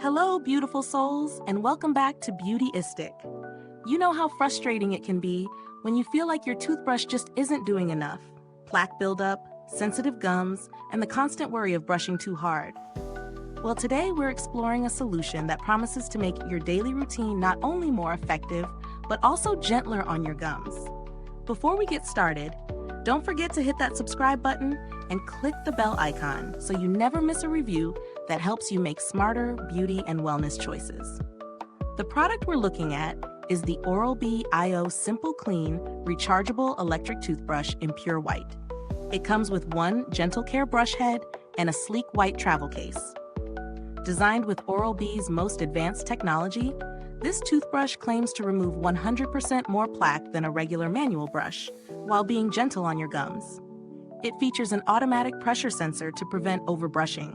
Hello, beautiful souls, and welcome back to Beautyistic. You know how frustrating it can be when you feel like your toothbrush just isn't doing enough. Plaque buildup, sensitive gums, and the constant worry of brushing too hard. Well, today we're exploring a solution that promises to make your daily routine not only more effective, but also gentler on your gums. Before we get started, don't forget to hit that subscribe button and click the bell icon so you never miss a review that helps you make smarter beauty and wellness choices. The product we're looking at is the Oral-B iO Simple Clean Rechargeable Electric Toothbrush in pure white. It comes with one gentle care brush head and a sleek white travel case. Designed with Oral-B's most advanced technology, this toothbrush claims to remove 100% more plaque than a regular manual brush, while being gentle on your gums. It features an automatic pressure sensor to prevent overbrushing,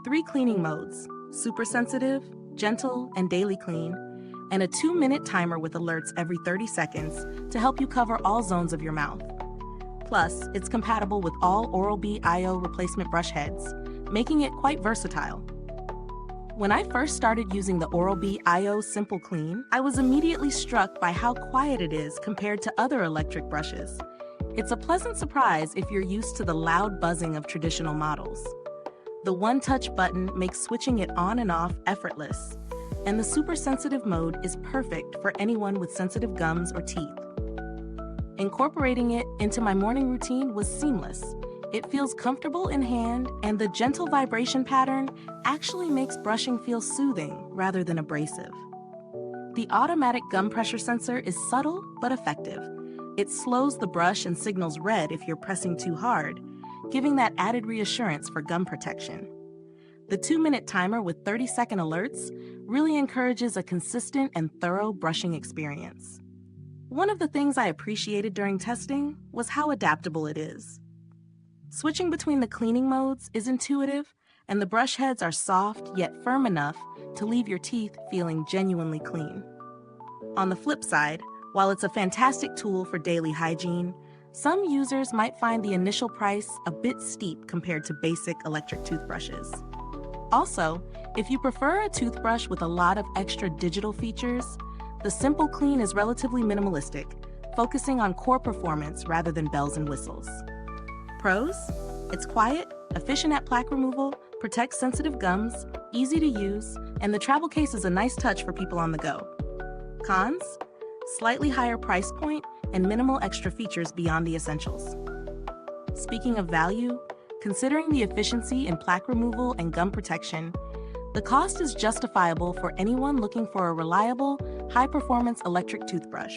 3 cleaning modes, super sensitive, gentle, and daily clean, and a 2-minute timer with alerts every 30 seconds to help you cover all zones of your mouth. Plus, it's compatible with all Oral-B iO replacement brush heads, making it quite versatile. When I first started using the Oral-B iO Simple Clean, I was immediately struck by how quiet it is compared to other electric brushes. It's a pleasant surprise if you're used to the loud buzzing of traditional models. The one-touch button makes switching it on and off effortless, and the super sensitive mode is perfect for anyone with sensitive gums or teeth. Incorporating it into my morning routine was seamless. It feels comfortable in hand, and the gentle vibration pattern actually makes brushing feel soothing rather than abrasive. The automatic gum pressure sensor is subtle but effective. It slows the brush and signals red if you're pressing too hard, giving that added reassurance for gum protection. The 2-minute timer with 30-second alerts really encourages a consistent and thorough brushing experience. One of the things I appreciated during testing was how adaptable it is. Switching between the cleaning modes is intuitive, and the brush heads are soft yet firm enough to leave your teeth feeling genuinely clean. On the flip side, while it's a fantastic tool for daily hygiene, some users might find the initial price a bit steep compared to basic electric toothbrushes. Also, if you prefer a toothbrush with a lot of extra digital features, the Simple Clean is relatively minimalistic, focusing on core performance rather than bells and whistles. Pros: it's quiet, efficient at plaque removal, protects sensitive gums, easy to use, and the travel case is a nice touch for people on the go. Cons: slightly higher price point and minimal extra features beyond the essentials. Speaking of value, considering the efficiency in plaque removal and gum protection, the cost is justifiable for anyone looking for a reliable, high-performance electric toothbrush.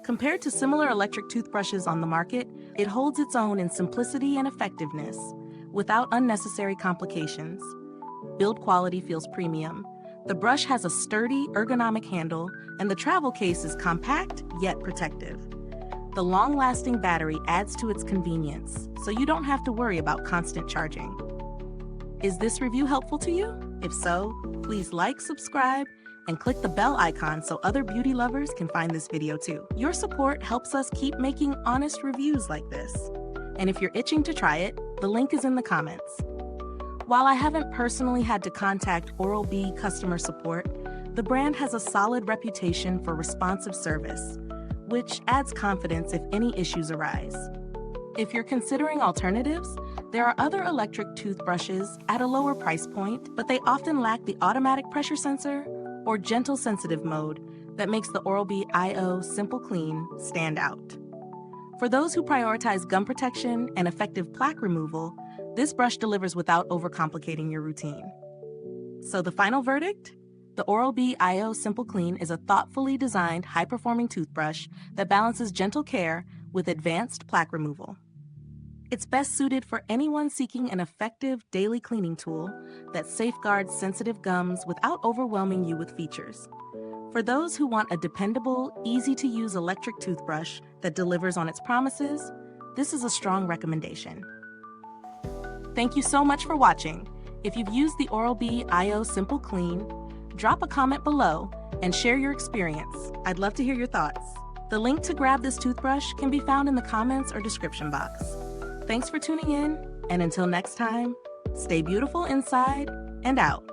Compared to similar electric toothbrushes on the market, it holds its own in simplicity and effectiveness, without unnecessary complications. Build quality feels premium. The brush has a sturdy, ergonomic handle, and the travel case is compact yet protective. The long-lasting battery adds to its convenience, so you don't have to worry about constant charging. Is this review helpful to you? If so, please like, subscribe, and click the bell icon so other beauty lovers can find this video too. Your support helps us keep making honest reviews like this. And if you're itching to try it, the link is in the comments. While I haven't personally had to contact Oral-B customer support, the brand has a solid reputation for responsive service, which adds confidence if any issues arise. If you're considering alternatives, there are other electric toothbrushes at a lower price point, but they often lack the automatic pressure sensor or gentle sensitive mode that makes the Oral-B iO Simple Clean stand out. For those who prioritize gum protection and effective plaque removal, this brush delivers without overcomplicating your routine. So the final verdict? The Oral-B iO Simple Clean is a thoughtfully designed, high-performing toothbrush that balances gentle care with advanced plaque removal. It's best suited for anyone seeking an effective daily cleaning tool that safeguards sensitive gums without overwhelming you with features. For those who want a dependable, easy-to-use electric toothbrush that delivers on its promises, this is a strong recommendation. Thank you so much for watching. If you've used the Oral-B iO Simple Clean, drop a comment below and share your experience. I'd love to hear your thoughts. The link to grab this toothbrush can be found in the comments or description box. Thanks for tuning in, and until next time, stay beautiful inside and out.